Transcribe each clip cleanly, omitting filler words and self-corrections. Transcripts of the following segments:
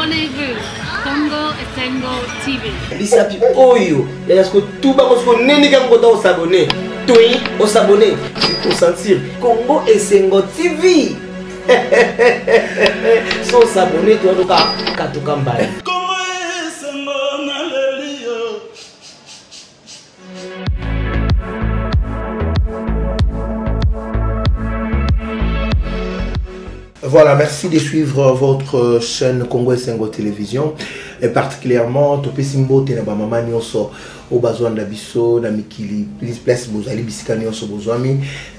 Abonnez-vous. Congo Esengo TV. Lisapi Oyo. Est-ce que tout le monde n'est pas s'abonner? Oui, on s'abonner. Pour sentir Congo Esengo TV. Sans s'abonner, tu vas tout cambaler. Voilà, merci de suivre votre chaîne Congo Esengo Télévision et particulièrement Topé Simbo Tenaba Mama Nyonso au besoin d'Abisso, Namikili, place Bozali Bisika Nyonso Bozwami,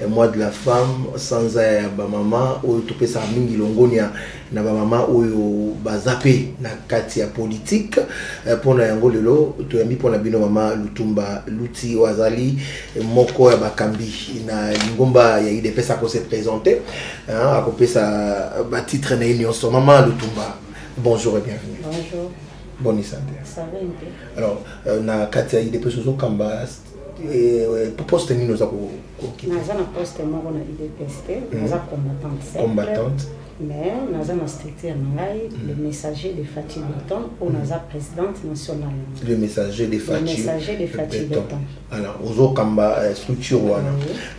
moi de la femme sans maman ou Topé Sarmingi Longonia na mama ou bazape na katia politique pour na yango lelo to yambi pour na bino mama Lutumba Luti Wazali moko ya bakambi na ngomba ya IDP ça ko se présenter à couper sa titre na nyonso mama Lutumba. Bonjour et bienvenue. Bonjour. Bonne santé. Ça va un peu. Alors, na katia IDP sozo kamba pour poste ni nous a ko naza na poste moko na IDPST, naza combattante. Mais naza na structure ngai le messager de Fatih Beton ou naza présidente nationale. Le messager de Fatih Beton. Alors, ozo kamba structure wana.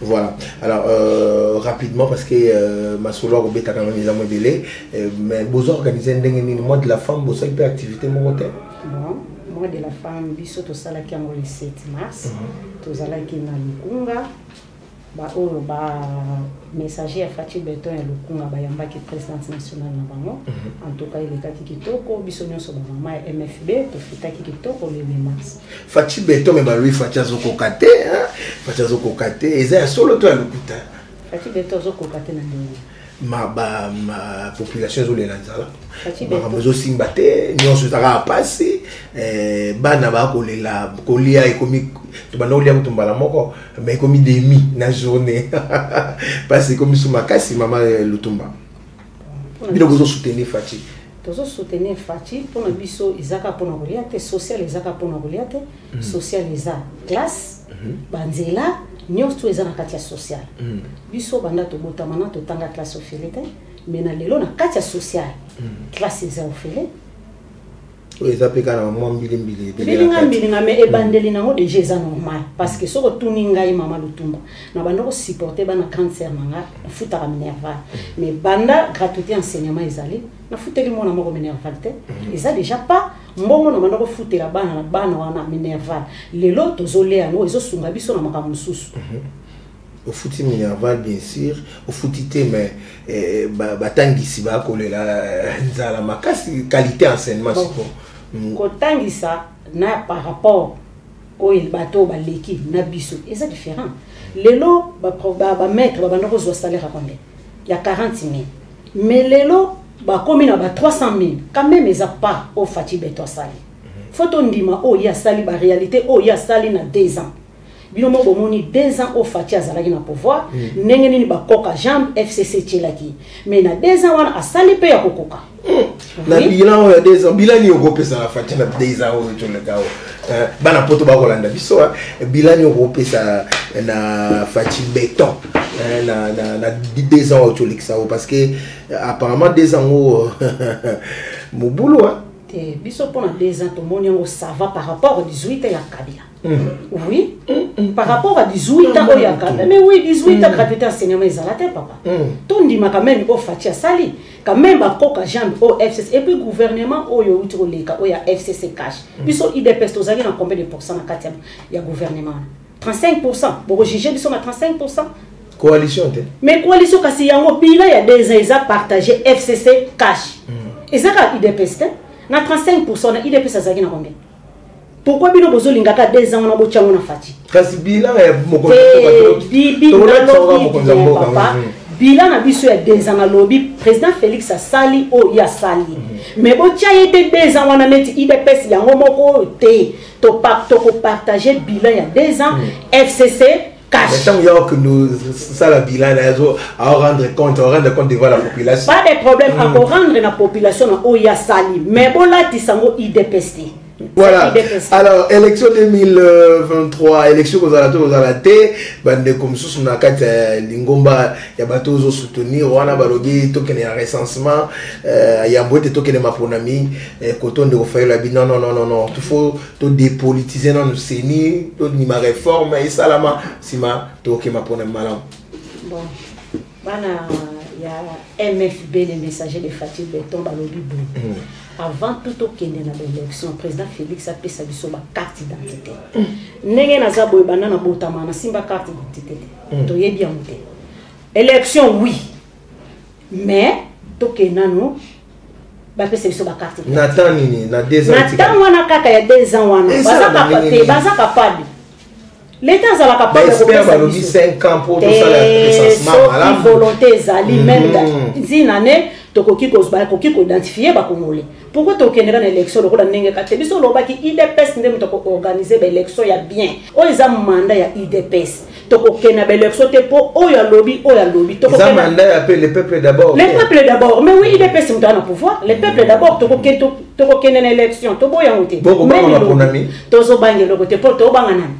Voilà. Alors rapidement parce que ma solo robeta quand même les amours belé mais vous organisez ndenge ni mois de la femme vous avez activité mon côté. Bon, mois de la femme biso to sala ki le 7 mars. To sala ki na Lukunga. Ba o ba messager Fatih Beton ya Lukunga ba yamba ki présidente nationale na bango. En tout cas il est kaki kitoko biso nyonso ba mama MFB to fita ki kitoko le 8 mars. Fatih Beton me ba lui Fatih zoko kate hein. Fatih zoko kate eza solo to alukuta. Fatih Beton zoko kate na ndenge. Ma population zo le lanzala. Ma bezo simbate nyonso zaka passer bana ba kolela kolia ekomi to bana olia mutumbala moko mais ekomi demi na journée parce que comme suma kasi mama Lutumba bino bozo soutenir Fatih tozo soutenir Fatih pour na biso izaka pour na reliate social izaka pour na reliate social eza classe banzela nyonso eza na kati ya social biso banda to botamana to tanga classe ofilete mais na lelo na kati ya social classe eza ofile oui ça peut kana mwa mbili bilinga mais ebandeli nango déjà eza normal parce que soko tuni ngai mama Lutumba na banda ko supporter bana cancer nanga futa ka minerval mais banda gratuité enseignement ezali na futeli mona moko minerval te eza déjà pas mbongo na banda ko futela bana wana minerval lelo tozolea ngo ezosunga biso na makambo mususu au fouti minerval bien sûr au foutité mais batangisi ba kolela nzala makasi qualité enseignement siko kotangisa na par rapport au bateau baleki na biso eza différent lelo ba maître ba ndoko zo salaire combien il y a 40 000 mais lelo ba komi na ba 300 000 quand même eza pas au Fatih Beton sali photo ndima o ya sali ba réalité o ya sali na 2 ans bino mo bomoni 2 ans au Fatih azalaki na pouvoir ndenge nini ba koka jambe FCC tchelaki mais na 2 ans wana asali pe ya kokoka na bilan ya 2 ans bilan ni okopesa la Fatih na 2 ans o tchelaka bana poto ba kolanda biso bilan ni okopesa na Fatih Beton na 2 ans o tchelika parce que apparemment 2 ans o mo boulot biso pour 2 ans to moni ngo ça va par rapport au 18 ans ya Kabila. Oui, par rapport à 18 ans ya Kabila. Mais oui, 18 ans gratuité enseignement ezalate papa. Ton dit ma quand même au Fatih sali quand même ba koka jambe au FCC et puis gouvernement o yo utro leka o ya FCC cash. Biso IDPS to zaki na combien de pourcents na katia ya gouvernement 35%. Bon juger biso na 35%. Coalition te. Mais coalition kasi yango bila ya 2 ans ils a partagé FCC cash. Ezaka IDPS te na 35% na IDP sazaki na combien? Pourquoi bino bozo lingaka 2 ans na bochango na Fatih? Kasi bilan moko bilan na biso ya 2 ans na lobby président Félix Asali o ya sali. Mais bocha yete 2 ans wana neti IDP yango moko te to ko partager bilan ya 2 ans FCC cash. Mais tant que nous ça la bilan à rendre compte devant la population. Pas de problème à rendre la population na o ya sali mais bon là tisango IDPST. Voilà. Alors, élection 2023, élection aux alatés, bande comme ça, on a quatre lingomba, y a bateau aux soutenir, on a balogi, token et recensement, y a boîte token et ma ponami, coton de refaire la vie. Non, non, non, non, non. Il faut tout dépolitiser, non, c'est ni, tout ni ma réforme, et ça, là, si ma, token ma ponami malam. Bon, bana, il y a MFB, les messagers de Fatih Béton, balogi, avant tout au Kenya na l'élection, président Félix a payé sa carte d'identité. Nenge na zabo banana botama na simba carte d'identité. To yebi amuté. Élection oui. Mais to Kenya no ba payé sa carte d'identité. Nathan nini na 2 ans. Nathan wana kaka ya 2 ans wana. Baza capable. L'État a la capacité de 5 ans pour tout ça le recensement malade. Volonté zali même zinane tokoki ko identifier ba congolais. Pourquoi tu as une élection au Nenge Kate? Biso loba ki IDPS ndem toko organiser ba élection ya bien. O eza mandat ya IDPS. Toko kena ba élection te po o ya lobby toko kena mandat appelle le peuple d'abord. Le peuple d'abord. Mais oui IDPS mta na pouvoir. Le peuple d'abord toko kena élection. To boya ngote. Mais mon ami. Tozo bange lokote po to banga nani.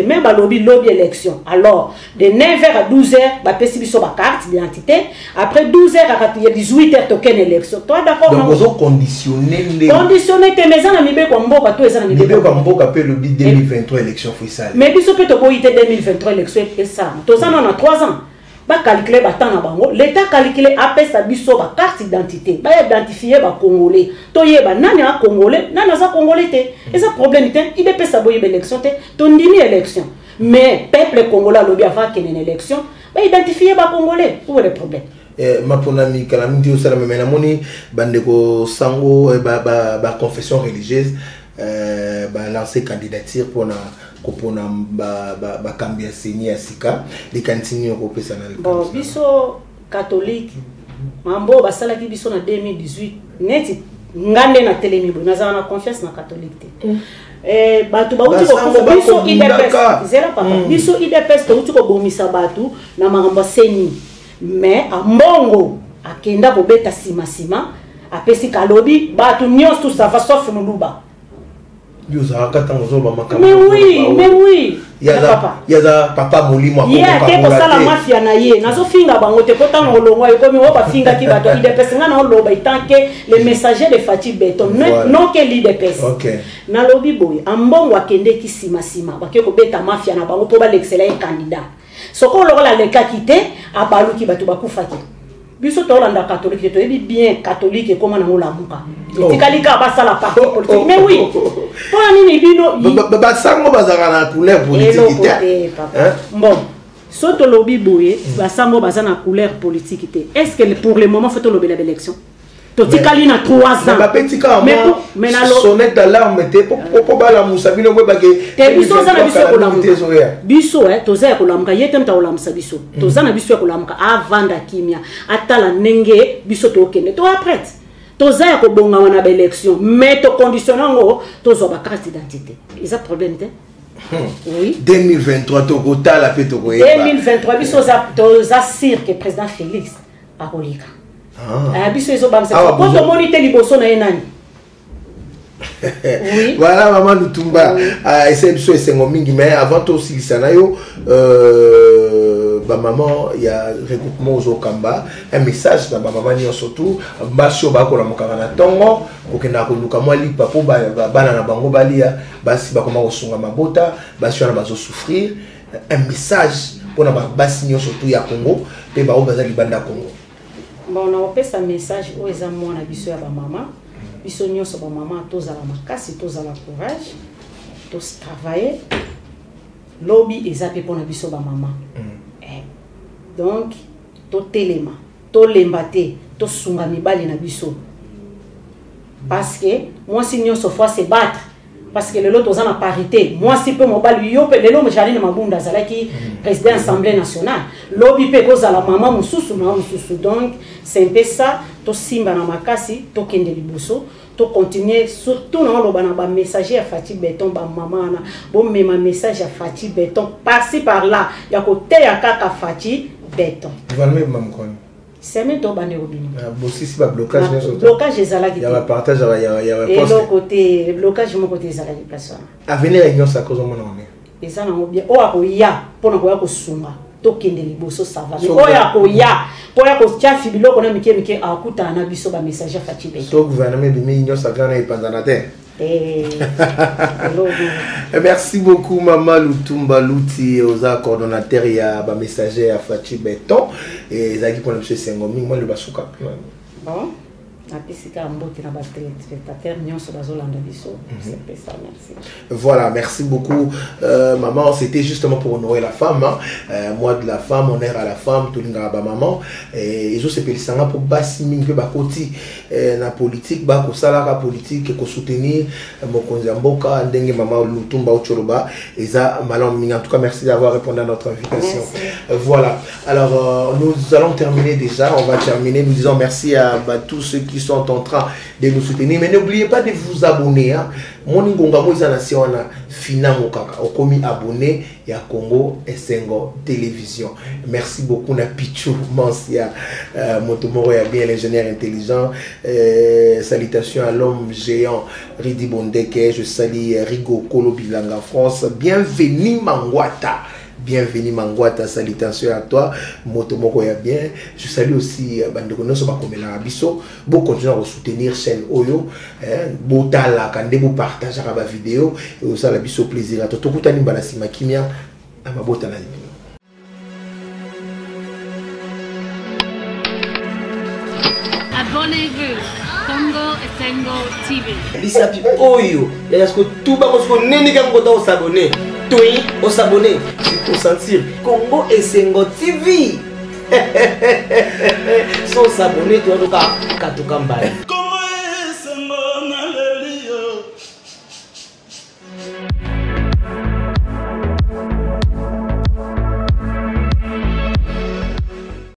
Même lobby élection. Alors, de 9h à 12h, bah pesi biso ba carte d'identité. Après 12h à 18h token élection. Toi d'accord? Donc vous conditionner conditionner tes maisons na mibe ko mboka to eza na mibe ko mboka pe lobby 2023 élection faut ça. Mais biso pe to boité 2023 élection et ça. To ça on a 3 ans. Ba calculer ba temps na bango. L'état calculer après sa biso ba carte d'identité. Ba identifier ba congolais. To yeba nani a congolais, nani za congolais té. Et ça problème té, il dépend sa boye élection té, ton dimi élection. Mais peuple congolais lobby avant qu'il y ait une élection, ba identifier ba congolais. Où est le problème? Ma ponami kalamiti osala memena moni bandeko sango ba confession religieuse ba lancer candidature pour na kopona ba kambia seni asika les cantines européennes na bon biso catholique mambo basala ki biso na 2018 neti ngande na telemibo naza na confiance na catholique te batu ba uti ko biso IDPS zela papa biso IDPS to uti ko bomisa batu na makambo seni mais a mbongo akenda ko beta sima apesi kalobi batu nyos tout ça va sauf nuluba. Mais oui. Il y a papa Molimo. Il y a la mafia na ye. Nazo finga bango te kota ngolongo e komi wo ba finga ki bato IDPS nga na loba tant que les messagers de Fatih Béton non que l'IDPS. OK. Na lobi boy ambongo akende ki sima ba ke ko beta mafia na bango to ba l'excellent candidat. Soko lokola le kakite abalu ki bato bakufa ki. Biso to landa catholique to ebi bien catholique comment na ngola muka. Tikalika basa la parti politique. Mais oui. Pour nini bino ba sango bazaka na couleur politique té. Bon. Soto lobby boye ba sango bazana couleur politique té. Est-ce que pour le moment faut to lobby l'élection? To tikali na 3 ans. Ba petit ka mais na sonnette d'alarme té pour ba la musa bino ko ba ke. Té biso za na biso ko lamuka. Biso to za ko lamuka yete mta olamsa biso. To za na biso ko lamuka avant da kimia. Atala nenge biso to kende. To après. Toza ya ko bonga wana ba élection mais to conditionnango tozo ba carte d'identité. Ils a problème té. Oui. 2023 to kota la pe to ko 2023 biso za toza cirque président Félix akolika. Biso ezo bamsa. Ko to moniter liboso na enani. Oui. Voilà maman Lutumba essaie biso esengo mingi mais avant to silisana yo ba maman il y a regroupement aux Okamba un message na ba maman ni surtout basho ba ko la mokanga na tongo ko kena ko luka mwa lipa po ba bana na bango balia basi ba koma ko sunga mabota basho na bazo souffrir un message pour na basi ni surtout ya Congo pe ba bazali banda Congo. Bon on a fait un message aux amours na biso ya ba maman biso nyonso ba maman tozala makasi tozala courage tos travailler lobby ezape pona biso ba maman. Donc to telema to lembate to sunga mibali na biso parce que moi si nyonso fois se battre parce que le lot aux en parité moi si peu mobali yo pe le lot j'allais na mabunda zala ki président assemblée nationale lobby pe koza la maman mususu na mususu donc c'est un peu ça to simba na makasi to kende liboso to continuer surtout na lo bana ba messager à Fatih Béton ba maman na bon mais ma message à Fatih Béton par-ci par là ya côté ya kaka Fatih Béton valme mam kon semaine to bande robini bon si blocage blocage ezalaki il y a partage il y a et l'autre côté blocage mon côté ezalaki place à venir réunion ça cause mon nom eza nango bien o akoya pona koya kosunga tokende liboso ça va mais o akoya poya ko tchafi biloko na mike akuta na biso ba message ya Fatibe so gouvernement de union ça grande épandanateur. Merci beaucoup Maman Lutumba Louti aux coordonnateurs et à ba messager à Fatibe Beton et Zaki pour le monsieur Sengomi moi le basuka. Bon. Voilà, merci beaucoup maman, c'était justement pour honorer la femme moi de la femme, on est à la femme tout le monde maman et je sais que ça pour basimi que bakoti na politique ba ko sala politique ko soutenir mokonzi mboka ndenge maman Lutumba Ochoroba et ça malom en tout cas merci d'avoir répondu à notre invitation. Voilà. Alors nous allons terminer déjà, on va terminer nous disons merci à tous ceux qui sont en train de nous soutenir, mais n'oubliez pas de vous abonner. Mon ingonga moïsa nation na fina mokaka okomi abonné ya Congo Esengo Télévision. Merci beaucoup na Pichou Mansia Motomoro ya bien l'ingénieur intelligent. Salutations à l'homme géant Ridi Bondeke, je salue Rigo Kolobilanga en France. Bienvenue Mangwata. Bienvenue Mangwata, salutations à toi, Motomoko ya bien. Je salue aussi Bandekono Sobakomela Abiso. Vous continuez à soutenir chaîne Oyo. Vous tala quand vous partagez la vidéo et aussi la biso plaisir. À tout le monde qui m'a kimia à ma botte à la Abonnez-vous. Congo Esengo TV. Bisapi Oyo. Il y a ce que tout le monde n'est pas s'abonner. Oui, on s'abonner, pour sentir Congo Esengo TV. Sans s'abonner, tu vas tout cas,